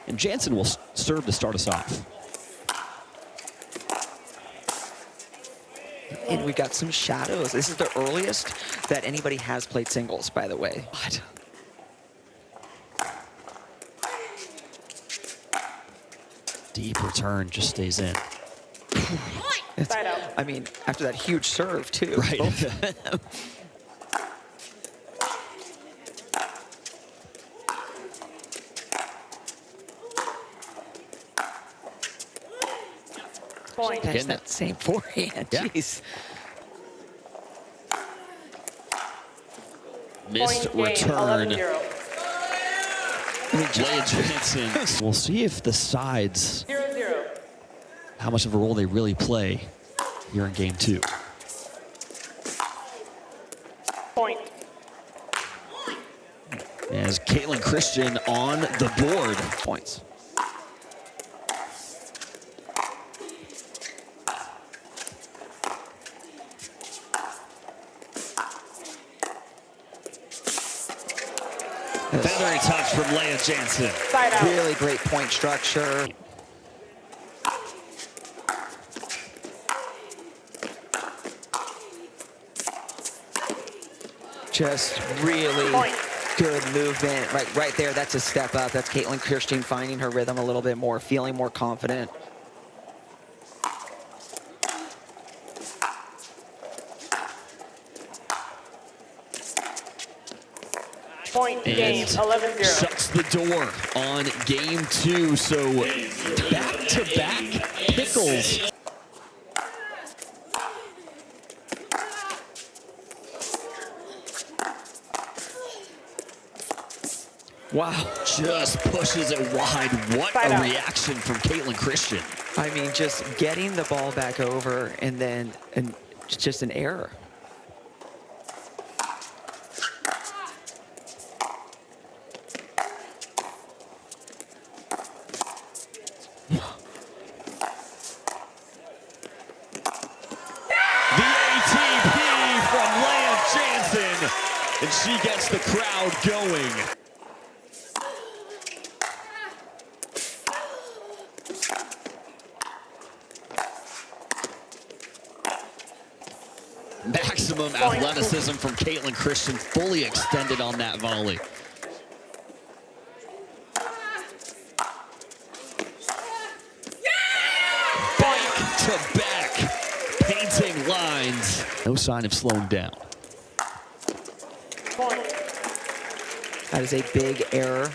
And Jansen will serve to start us off. And we've got some shadows. This is the earliest that anybody has played singles, by the way. What? Deep return just stays in. I mean, after that huge serve, too. Right. That's that same forehand. Yeah. Jeez. Missed return. Leah Jansen. We'll see if the sides, how much of a role they really play here in game 2. Point. As Caitlin Christian on the board. Points. Feathery touch from Leah Jansen. Really great point structure. Just really good movement right there. That's a step up. That's Caitlin Christian finding her rhythm a little bit more, feeling more confident. Point game, 11-0. Shuts the door on game 2. So back-to-back pickles. Wow. Just pushes it wide. What a reaction from Caitlin Christian. I mean, just getting the ball back over and then just an error. And she gets the crowd going. Maximum athleticism from Caitlin Christian, fully extended on that volley. Back to back, painting lines. No sign of slowing down. That is a big error.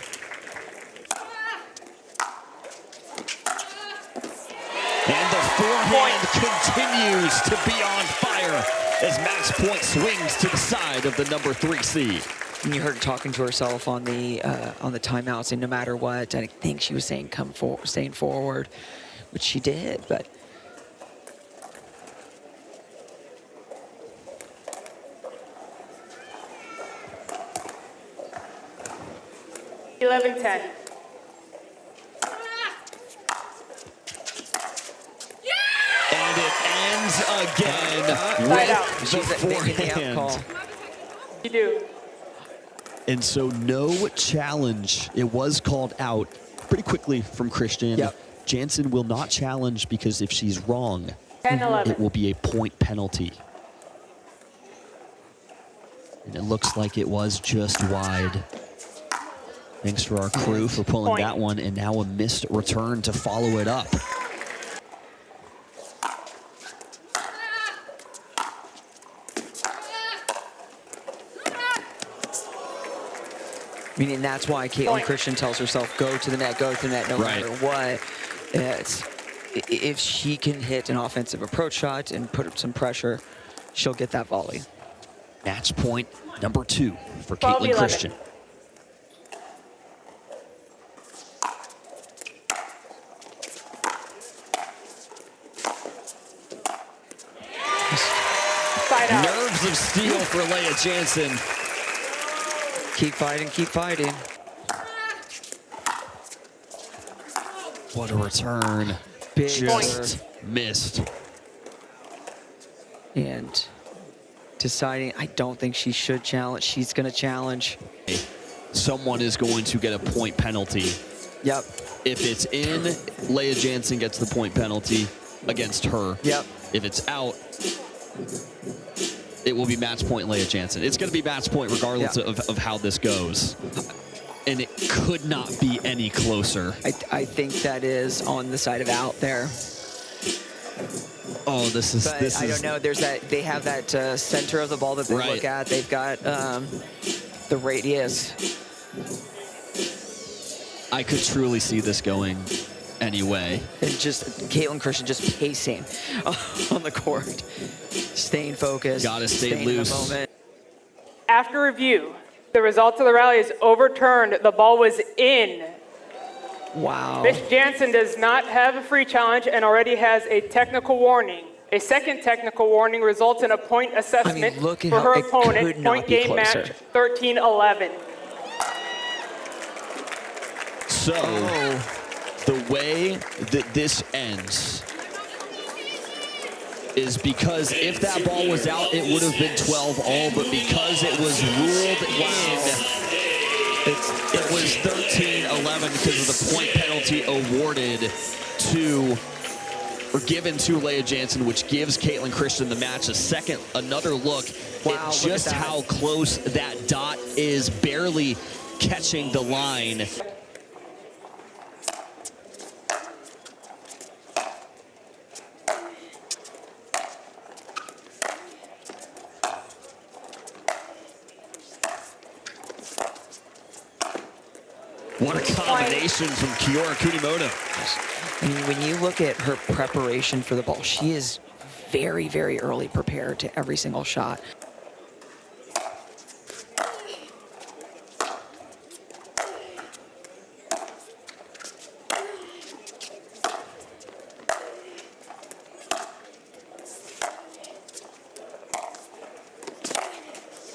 And the forehand continues to be on fire as match point swings to the side of the number 3 seed. And you heard her talking to herself on the timeouts, and no matter what, I think she was saying staying forward, which she did, but. 11-10. And it ends again with the forehand. You do. And so no challenge. It was called out pretty quickly from Christian. Yep. Jansen will not challenge because if she's wrong, 10-11. it will be a point penalty. And it looks like it was just wide. Thanks to our crew for pulling that one, and now a missed return to follow it up. Meaning that's why Caitlin Christian tells herself, go to the net, no matter what. If she can hit an offensive approach shot and put up some pressure, she'll get that volley. Match point number 2 for Caitlin Christian. Nerves of steel for Leah Jansen. Keep fighting, keep fighting. What a return. Big just missed. And deciding, I don't think she should challenge. She's going to challenge. Someone is going to get a point penalty. Yep. If it's in, Leah Jansen gets the point penalty against her. Yep. If it's out, it will be match point Leah Jansen. It's going to be match point regardless of how this goes. And it could not be any closer. I think that is on the side of out there. Oh, this is. I don't know. There's that. They have that center of the ball that they look at. They've got the radius. I could truly see this going anyway. And just Caitlin Christian just pacing on the court, staying focused. Gotta stay loose. In the moment. After review, the results of the rally is overturned. The ball was in. Wow. Miss Jansen does not have a free challenge and already has a technical warning. A second technical warning results in a point assessment for her opponent. Point game match 13-11. So, the way that this ends is because if that ball was out, it would have been 12-all, but because it was ruled in, it was 13-11 because of the point penalty awarded to, or given to Leah Jansen, which gives Caitlin Christian the match another look at just how close that dot is, barely catching the line. What a combination from Kiora Kunimoto. I mean, when you look at her preparation for the ball, she is very, very early prepared to every single shot.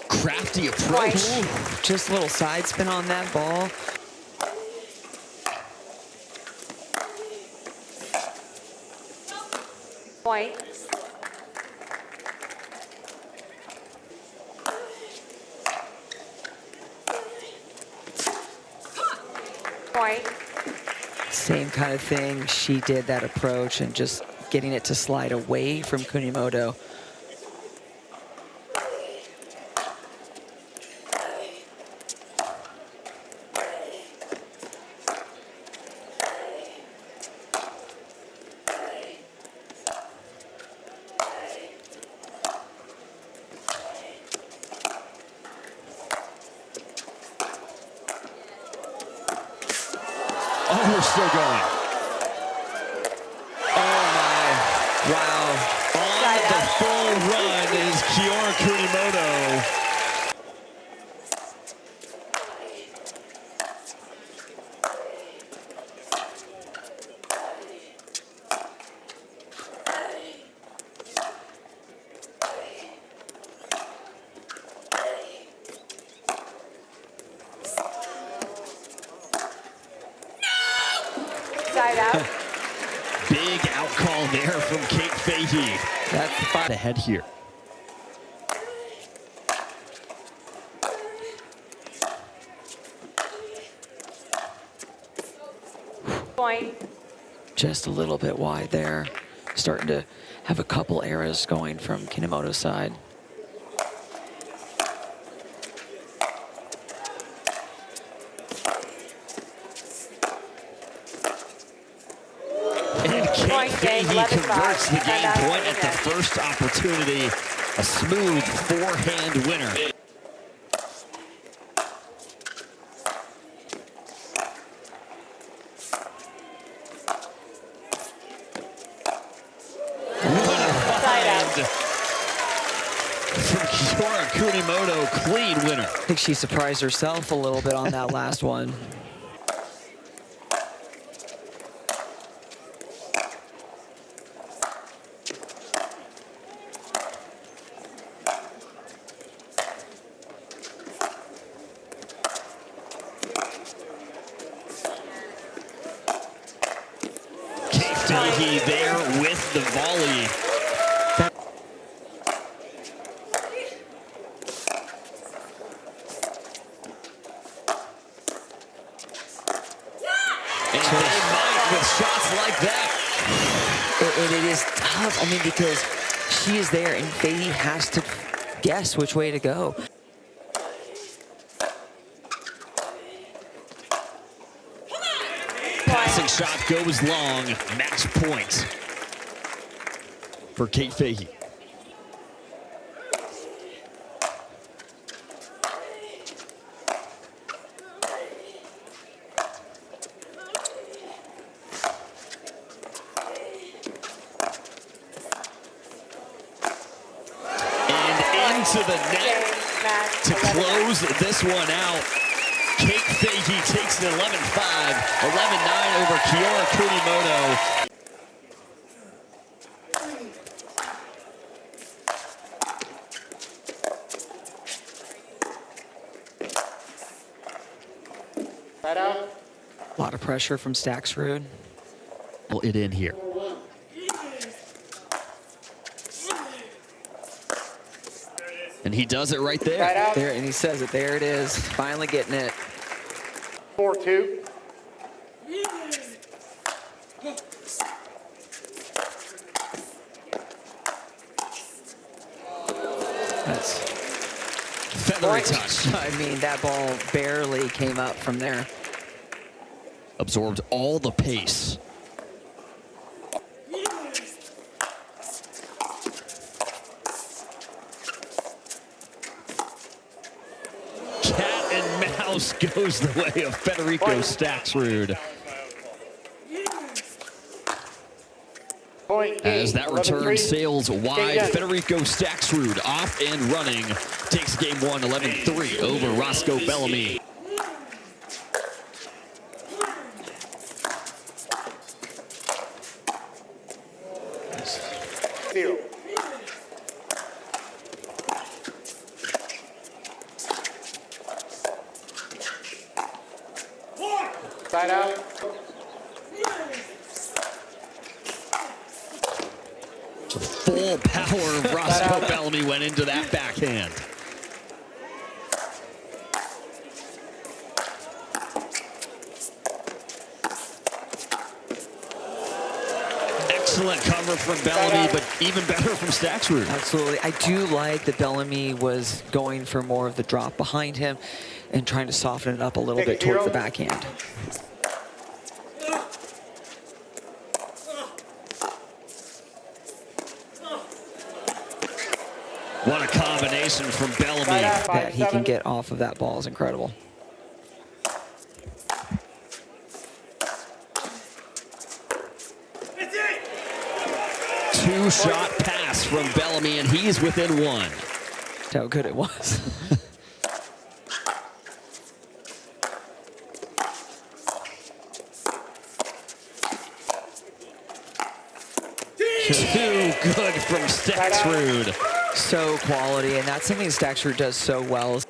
Crafty approach. Ooh, just a little side spin on that ball. Point. Point. Same kind of thing. She did that approach and just getting it to slide away from Kunimoto. Oh, we're still going. Oh my, wow. On the full run is Kiora Kunimoto. Side out. Big out call there from Kate Fahey. That's the fight ahead here. Point. just a little bit wide there. Starting to have a couple errors going from Kunimoto's side. He converts the game point at the first opportunity. A smooth forehand winner. From Kiora Kunimoto, clean winner. I think she surprised herself a little bit on that last one. He there with the volley. And might with shots like that. It is tough. I mean, because she is there, and Fahey has to guess which way to go. Passing shot goes long. Match point for Kate Fahey. To the net to close this one out. Kate Fahey takes it 11-5, 11-9 over Kiora Kunimoto. A lot of pressure from Staksrud. It in here. And he does it right there. There, and he says it. There it is. Finally getting it. 4-2. That's feathery touch. I mean, that ball barely came up from there. Absorbed all the pace. Goes the way of Federico Staksrud. As that return sails wide, Federico Staksrud off and running. Takes game one, 11-3 over Roscoe Bellamy. Side out. The full power of Roscoe Bellamy went into that backhand. Excellent cover from Bellamy, but even better from Staksrud. Absolutely. I do like that Bellamy was going for more of the drop behind him and trying to soften it up a little bit towards the backhand. What a combination from Bellamy. That he can get off of that ball is incredible. Two-shot pass from Bellamy, and he's within one. That's how good it was. Too good from Staksrud. So quality, and that's something Staksrud does so well.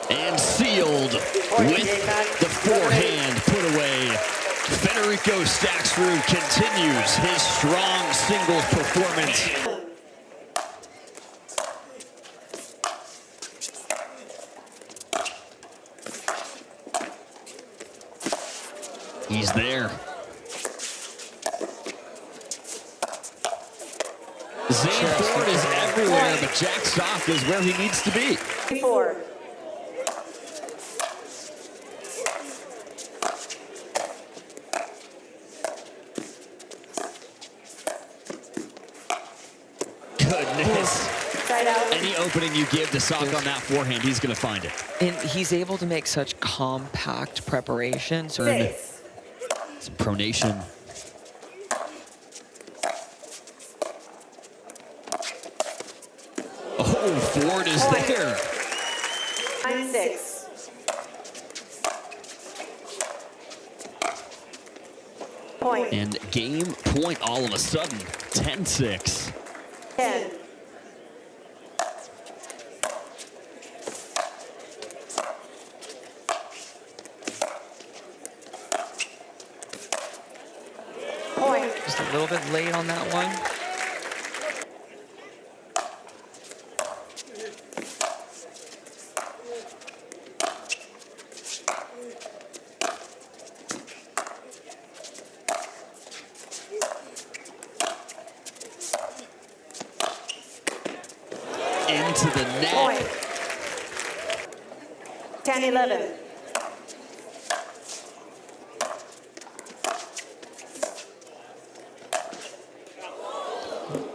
And sealed with the forehand put away. Federico Staksrud continues his strong singles performance. He's there. Zane Ford is everywhere, but Jack Sock is where he needs to be. 4. Goodness. Any opening you give to Sock on that forehand, he's going to find it. And he's able to make such compact preparation. So some pronation. Oh, Ford is there. 9-6. Point. And game point all of a sudden, 10-6. 10. Point. Just a little bit late on that one. into the net. Point. 10-11.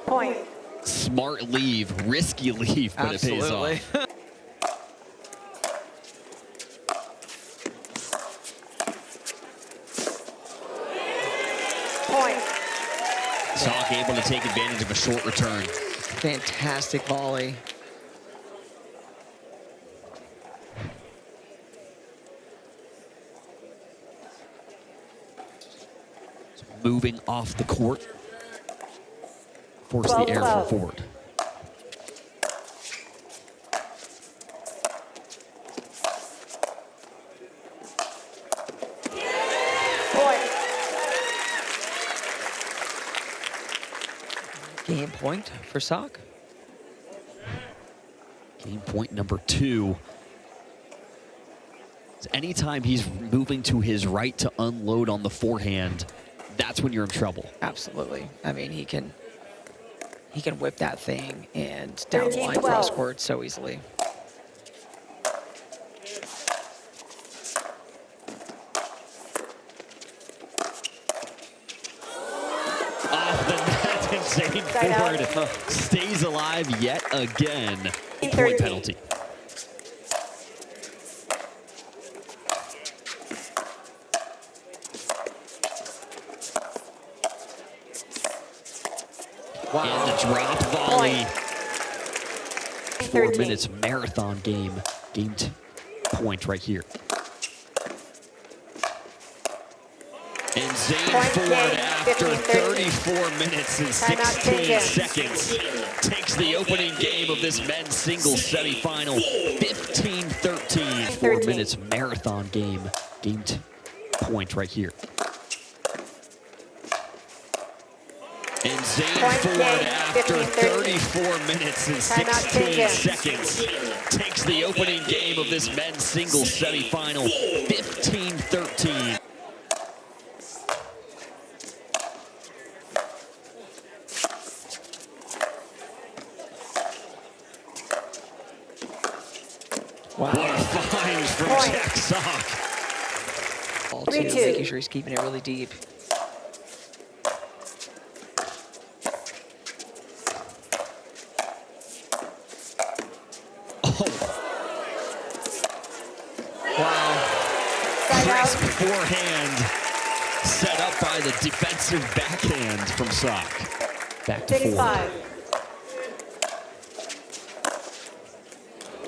Point. Smart leave, risky leave, but Absolutely. it pays off. Point. Sock able to take advantage of a short return. Fantastic volley. Moving off the court. Force the air for forward. Point. Game point for Sock. Game point number 2. Anytime he's moving to his right to unload on the forehand, that's when you're in trouble. Absolutely. I mean, he can whip that thing and down the line 13-12. cross court so easily. Off the net, and Zane Side out. Ford stays alive yet again. 13. Point penalty. Wow. And the drop volley. 4 13. minutes marathon game. Game point right here. And Zane Point Ford, game, after 15-13. 34 minutes and Timeout, 16 10. seconds, takes the opening game of this men's singles semifinal. 15-13. 4 13. minutes marathon game. Game point right here. And Zane Point Ford, game, after 15-13. 34 minutes and Timeout, 16 10. seconds, takes the opening game of this men's singles semifinal. 15-13. Wow. What a find from Point. Jack Sock. Ball too, 3-2. making sure he's keeping it really deep. Wow. Side out. Crisp forehand set up by the defensive backhand from Sock. Back to 6-5.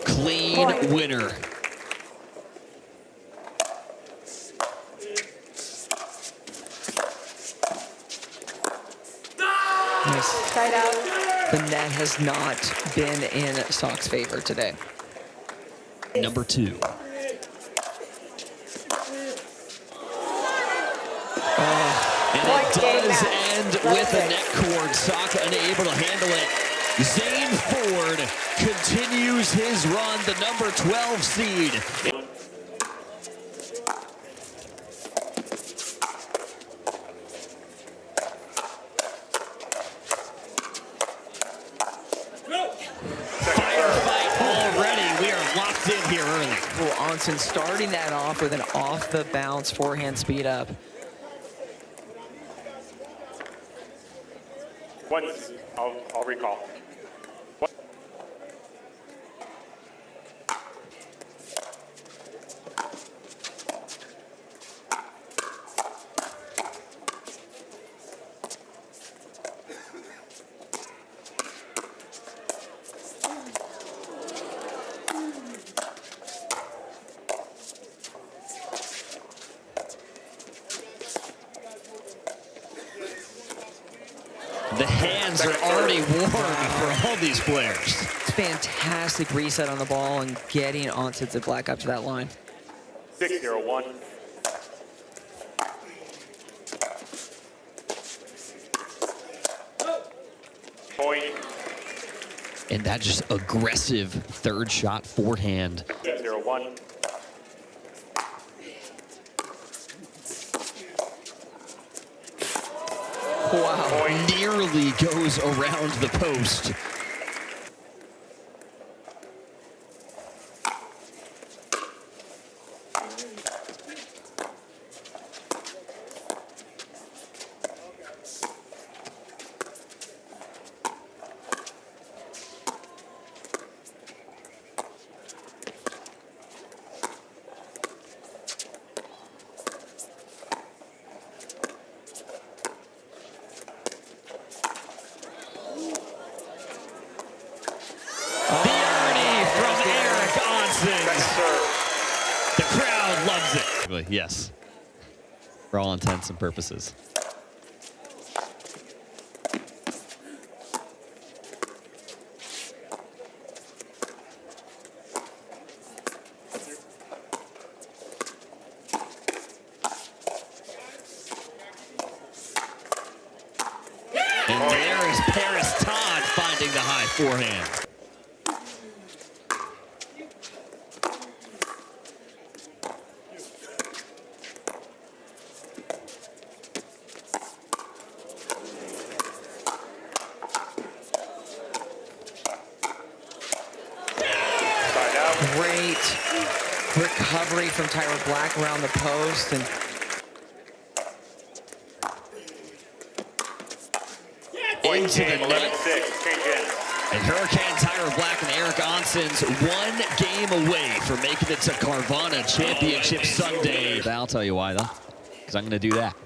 Clean Point. winner. Nice. Side out. The net has not been in Sock's favor today. Number 2. And Point it game does match. end Love with a it. net cord. Sock unable to handle it. Zane Ford continues his run, the number 12 seed. Firefight already. We are locked in here early. Well, Onsen starting that off with an off-the-bounce forehand speed up. I'll recall. The hands are already warm for all these players. Fantastic reset on the ball and getting Onsen to black up to that line. 6-0-1. Point. And that just aggressive third shot forehand. 6-0-1. Wow. Nearly goes around the post. Exactly, yes. For all intents and purposes. And there is Paris Todd finding the high forehand. Great recovery from Tyra Black around the post. And into the net. And Hurricane Tyra Black and Eric Onsens 1 game away from making it to Carvana Championship Sunday. I'll tell you why, though, because I'm going to do that.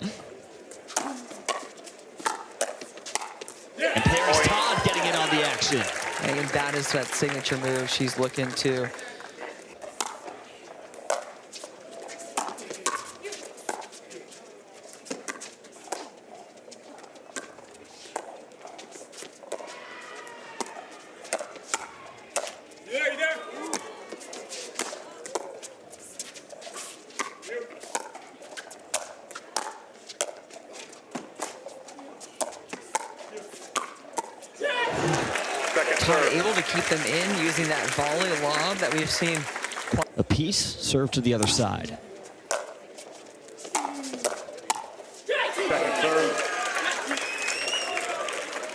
And Paris Todd getting in on the action. And that is that signature move she's looking to. Able to keep them in using that volley lob that we've seen. A piece served to the other side.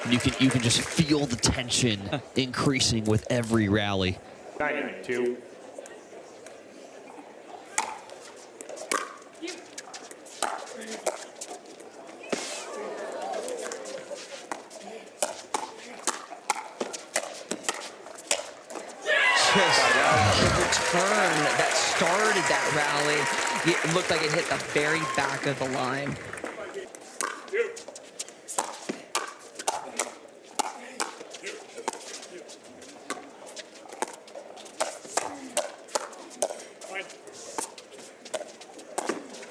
You can just feel the tension increasing with every rally. 9-2. The return that started that rally, it looked like it hit the very back of the line.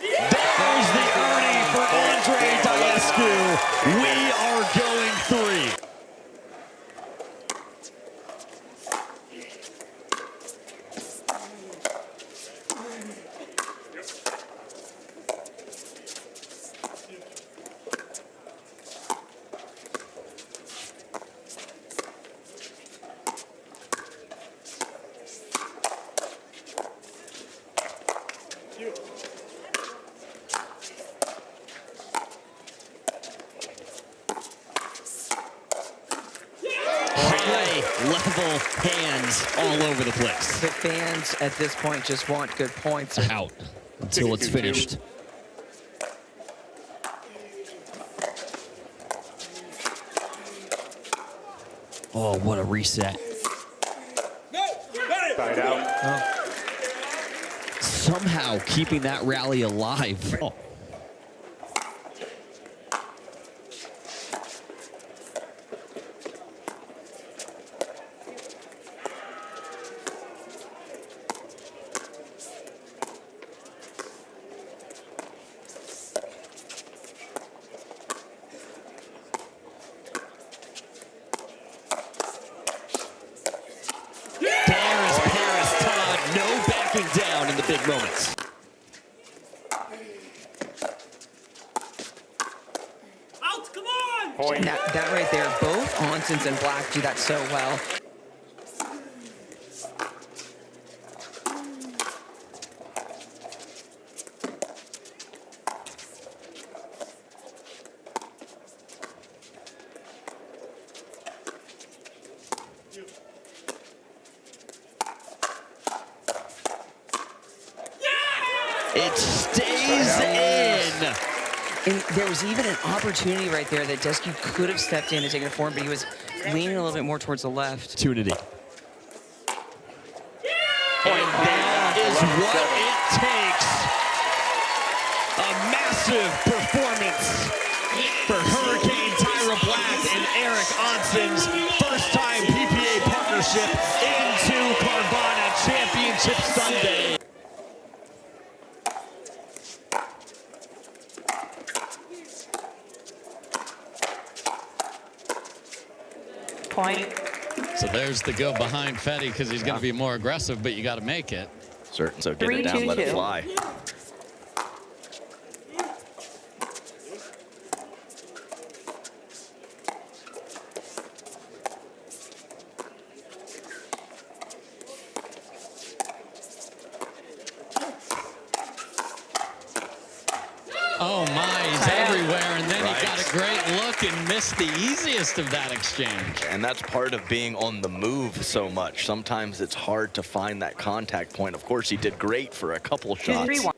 There's the Ernie for Andre Diescu. We are going 3. Level hands all over the place. The fans at this point just want good points. Out until it's finished. Oh, what a reset. Side out. Somehow keeping that rally alive. Oh. Down in the big moments. Out, come on! Point. That right there, both Onsens and Black do that so well. It stays in. And there was even an opportunity right there that Diescu could have stepped in and taken it forward, but he was leaning a little bit more towards the left. Opportunity. And that is what it takes. A massive performance for Hurricane Tyra Black and Eric Onsens. First time PPA partnership into Carvana Championship Sunday. Point. So there's the go behind Fetty because he's going to be more aggressive, but you got to make it. Certain. So get it down, let it fly. Oh my, he's everywhere, and then he got a great look and missed the easiest of that exchange. And that's part of being on the move so much. Sometimes it's hard to find that contact point. Of course, he did great for a couple shots. 2-3-1.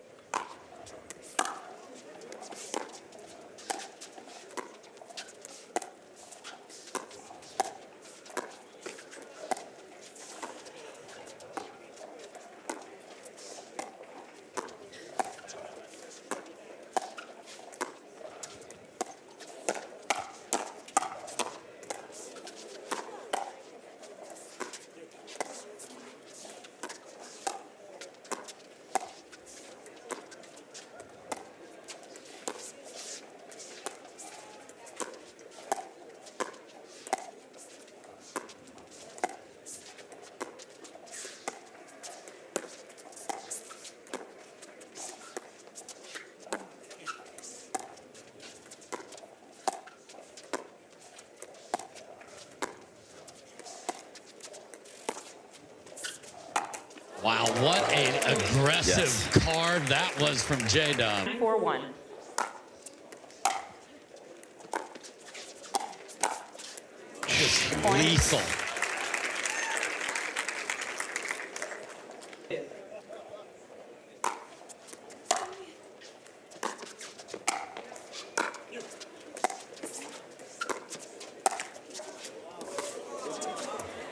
Wow, what an aggressive carve that was from J-Dub. 4-1. Just lethal.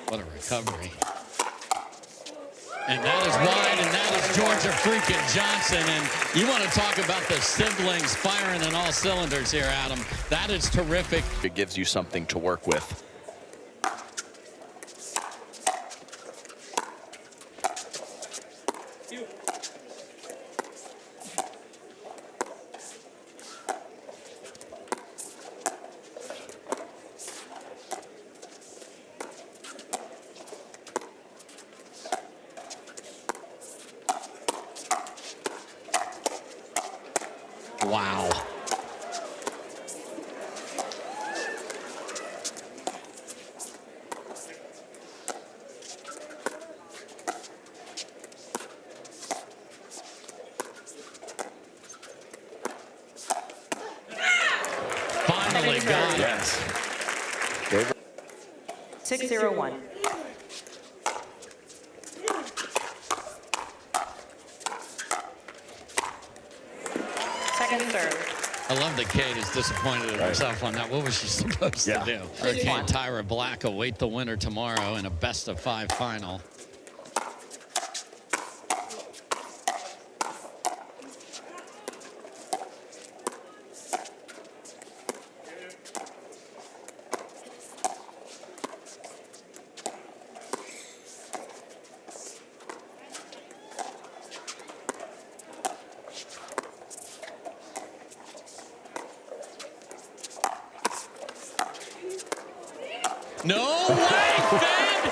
What a recovery. And that is wide, and that is Georgia freaking Johnson. And you want to talk about the siblings firing on all cylinders here, Adam. That is terrific. It gives you something to work with. Wow. Finally got it. Yes. 6-0-1. Second serve. I love that Kate is disappointed in herself on that. What was she supposed to do? Hurricane Tyra Black await the winner tomorrow in a best-of-5 final. No way, Fed!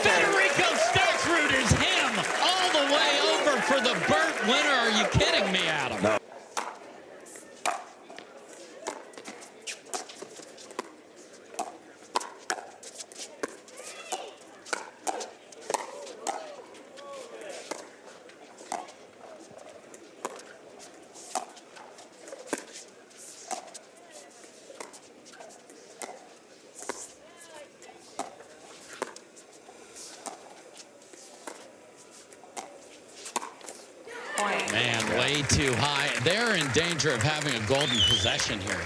Federico Staxroot is him all the way over for the Burt winner. Are you kidding me, Adam? No. Man, way too high. They're in danger of having a golden possession here.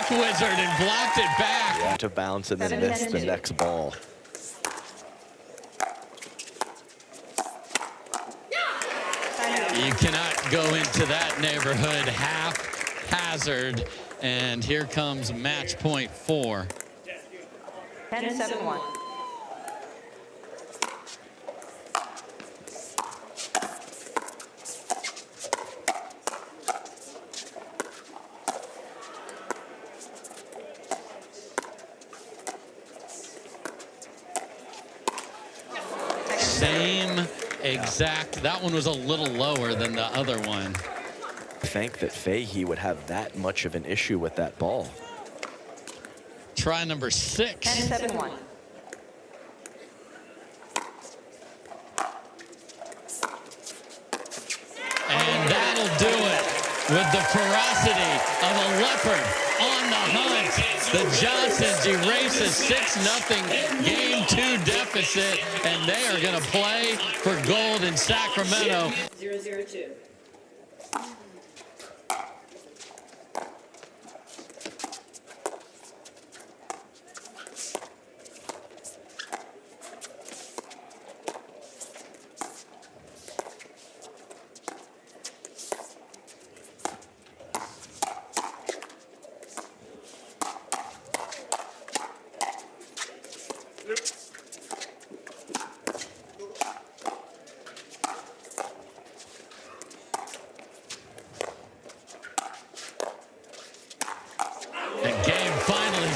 trick wizard and blocked it back. Out of bounds and then missed the next ball. You cannot go into that neighborhood haphazard. And here comes match point 4. 10-7-1. Same exact. That one was a little lower than the other one. Think that Fahey would have that much of an issue with that ball. Try number 6. 10-7-1. And that'll do it with the ferocity of a leopard on the hunt. The Johnsons erase a 6-0 Game 2 deficit, and they are going to play for gold in Sacramento. 0-0-2.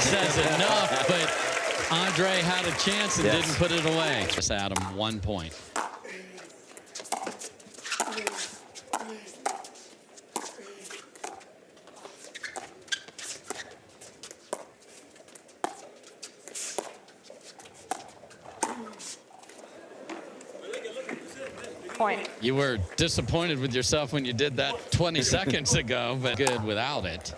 Says enough, but Andre had a chance and didn't put it away. Just Adam, 1 point. Point. You were disappointed with yourself when you did that 20 seconds ago, but good without it.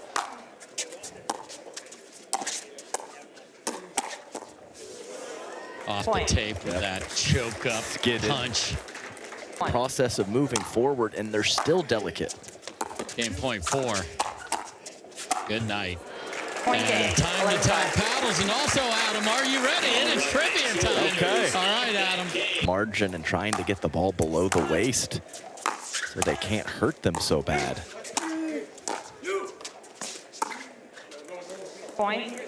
Off the tape with that choke up punch. Process of moving forward, and they're still delicate. Game point 4. Good night. Point game. And time to tie paddles, and also Adam, are you ready? It is trivia time. Okay. All right, Adam. Margin and trying to get the ball below the waist so they can't hurt them so bad. Point.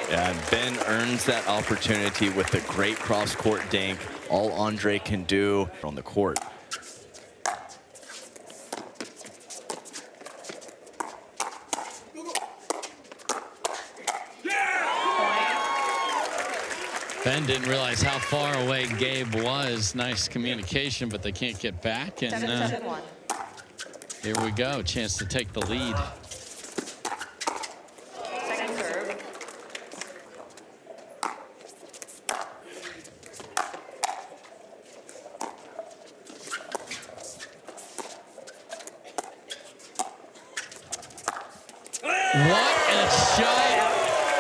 Yeah, Ben earns that opportunity with a great cross-court dink. All Andre can do on the court. Ben didn't realize how far away Gabe was. Nice communication, but they can't get back. And 7-7-1. here we go. Chance to take the lead. Second serve. What a shot.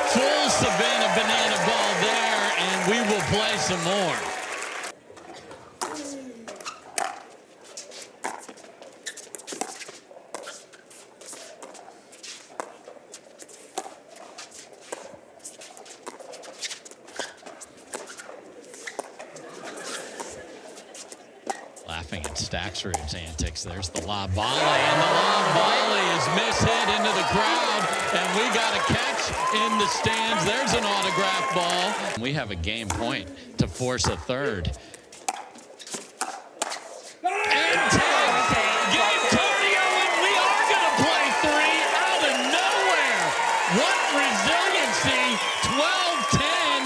Full Savannah banana ball there, and we will play some more. Laughing at Staxrud's antics. There's the lob volley, and the lob volley is mishit into the crowd, and we got a catch in the stands. There's an autograph ball. We have a game point to force a third. And game cardio, and we are going to play 3 out of nowhere. What resiliency,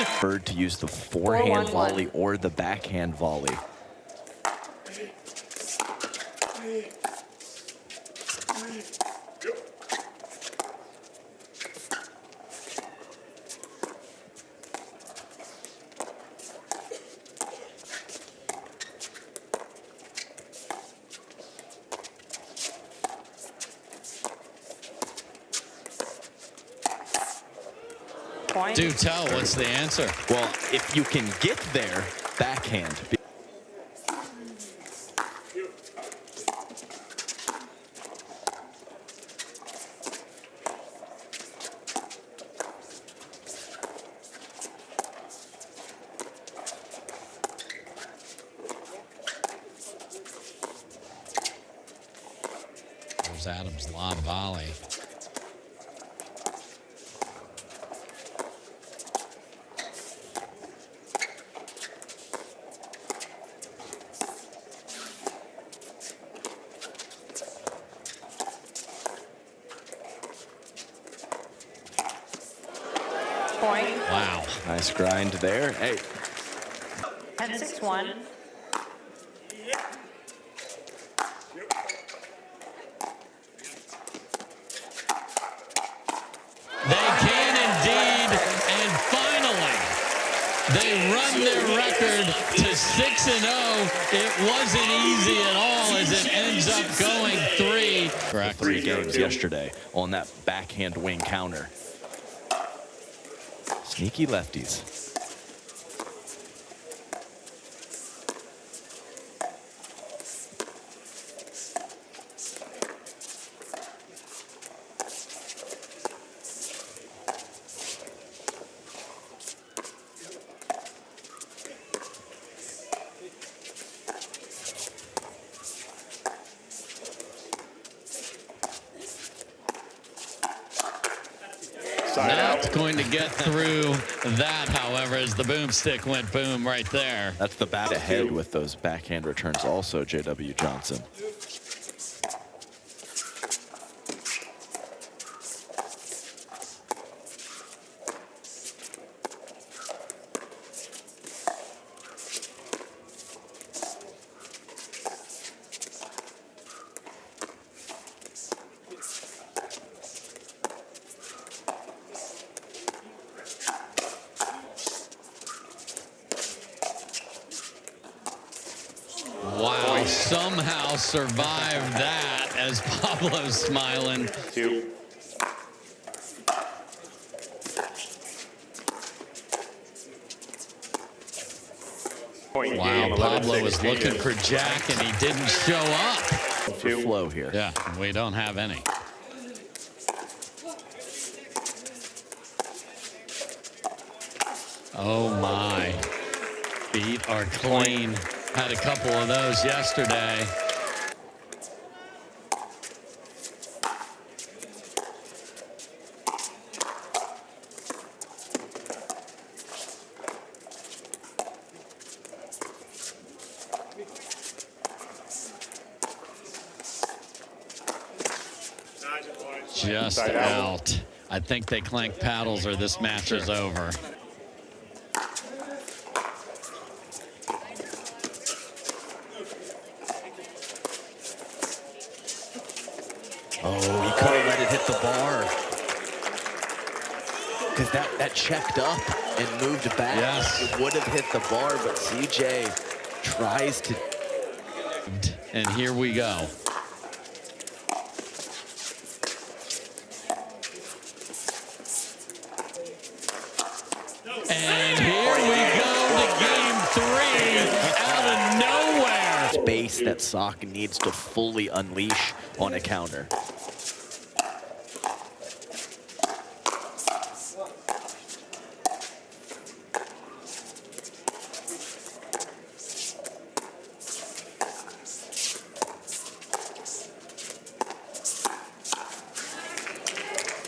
12-10. Bird to use the forehand 4-1-1. volley or the backhand volley. Do tell, what's the answer? Well, if you can get there, backhand. There's Adams' lob volley. Point. Wow. Nice grind there. Hey. 10-6-1. They can indeed, and finally, they run their record to 6-0. It wasn't easy at all as it ends up going 3. Correct. 3 games yesterday on that backhand wing counter. Sneaky lefties. Not going to get through that, however, as the boomstick went boom right there. That's the bat ahead with those backhand returns also, J.W. Johnson. Wow, somehow survived that as Pablo's smiling. 2. Point Wow, game, Pablo 11-6 was looking changes. for Jack and he didn't show up. For flow here. Yeah, we don't have any. Oh my, feet are clean. Had a couple of those yesterday. Just out. I think they clank paddles or this match is over. Oh, he could have let it hit the bar. Because that checked up and moved back. Yes. It would have hit the bar, but CJ tries to. And here we go. And here we go to game 3 out of nowhere. Space that Sock needs to fully unleash on a counter.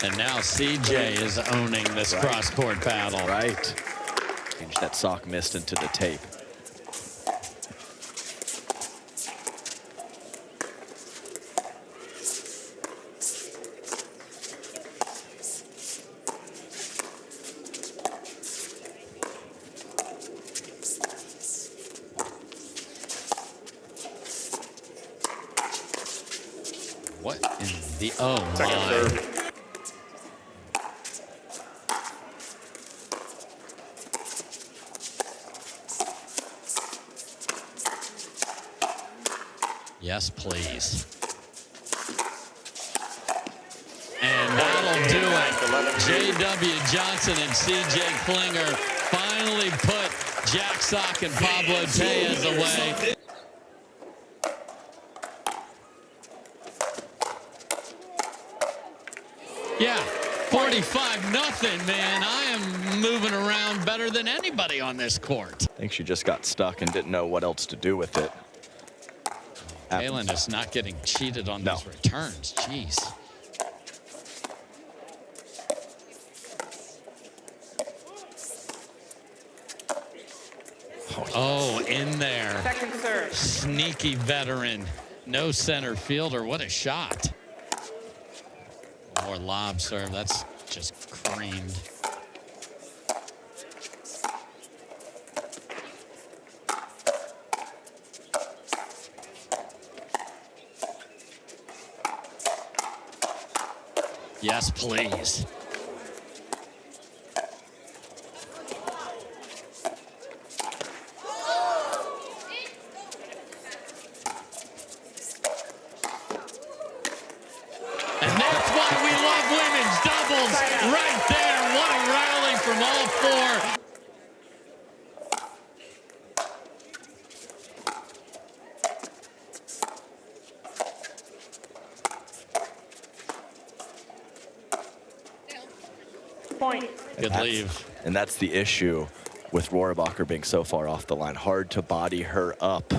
And now CJ is owning this cross-court battle. Right. That Sock missed into the tape. What in the, oh Second my. serve. Yes, please. And that'll do it. J.W. Johnson and C.J. Klinger finally put Jack Sock and Pablo Tellez away. Yeah, 45-0, man. I am moving around better than anybody on this court. I think she just got stuck and didn't know what else to do with it. Kaylin is not getting cheated on those returns. Jeez. Oh, in there. Second serve. Sneaky veteran. No center fielder. What a shot. More lob serve. That's just creamed. Yes, please. And that's why we love women's doubles right there. What a rally from all four. Point. Good leave. And that's the issue with Rohrabacher being so far off the line. Hard to body her up.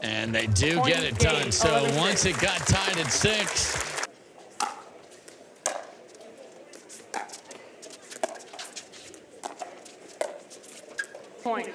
And they do get it done. So once it got tied at 6. Point.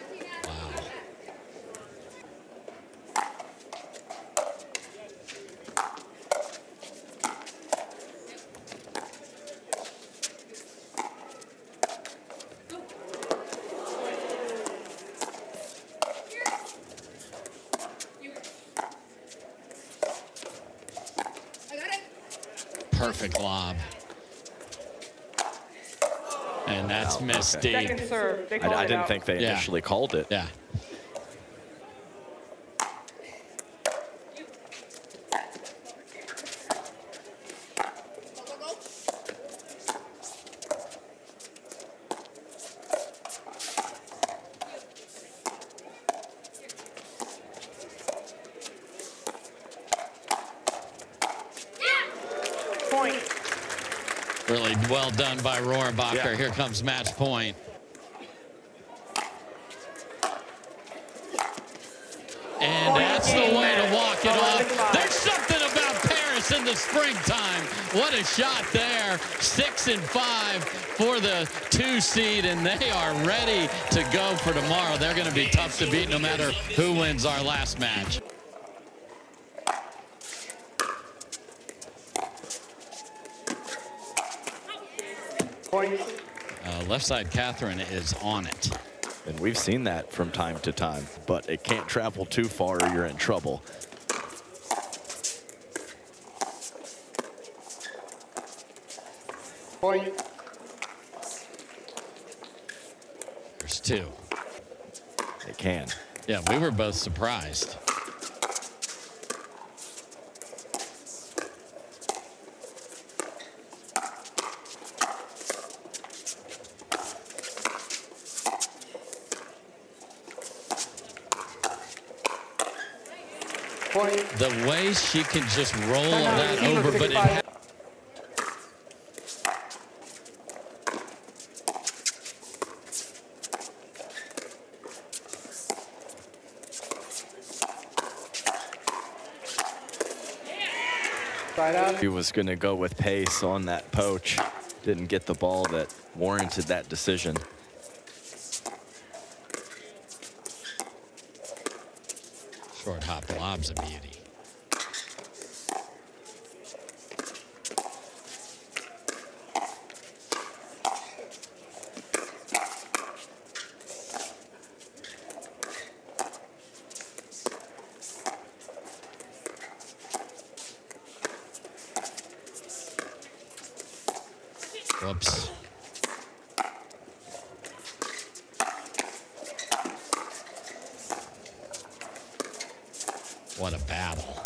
Perfect lob. And that's missed deep. Second serve. They called I it didn't out. think they initially called it. Yeah. Point. Really well done by Rohrabacher. Yeah. Here comes match point. And that's the way to walk it off. There's something about Paris in the springtime. What a shot there. 6 and 5 for the 2 seed, and they are ready to go for tomorrow. They're going to be tough to beat no matter who wins our last match. Left side Catherine is on it. And we've seen that from time to time, but it can't travel too far or you're in trouble. Point. There's 2. It can. Yeah, we were both surprised. Point. The way she can just roll that over, but it he was going to go with pace on that poach. Didn't get the ball that warranted that decision. short hop lob's a beauty. Whoops. What a battle.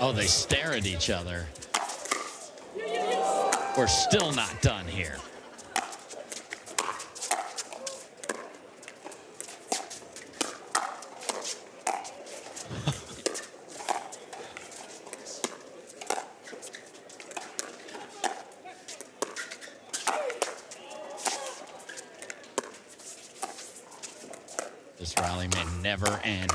Oh, they stare at each other. We're still not done here. This rally may never end.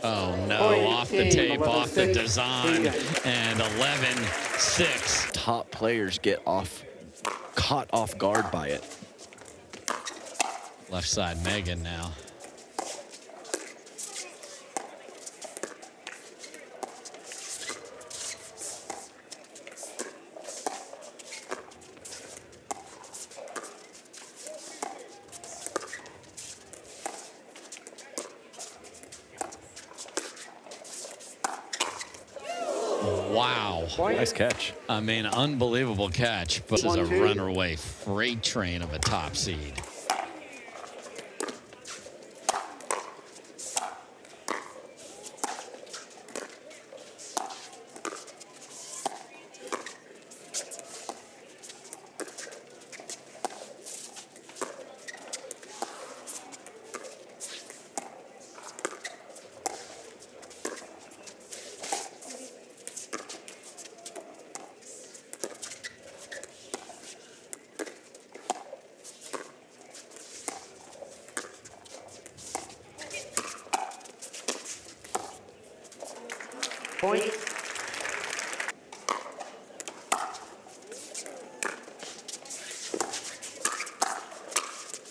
Oh no, off the tape, off the design, and 11-6. Top players get caught off guard by it. Left side Megan now. Wow. Nice catch. I mean, unbelievable catch. But this is a runaway freight train of a top seed. Point.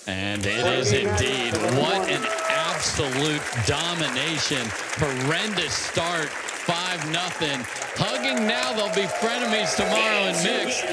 And it is indeed. What an absolute domination. Horrendous start. 5-0. Hugging now. They'll be frenemies tomorrow in mixed.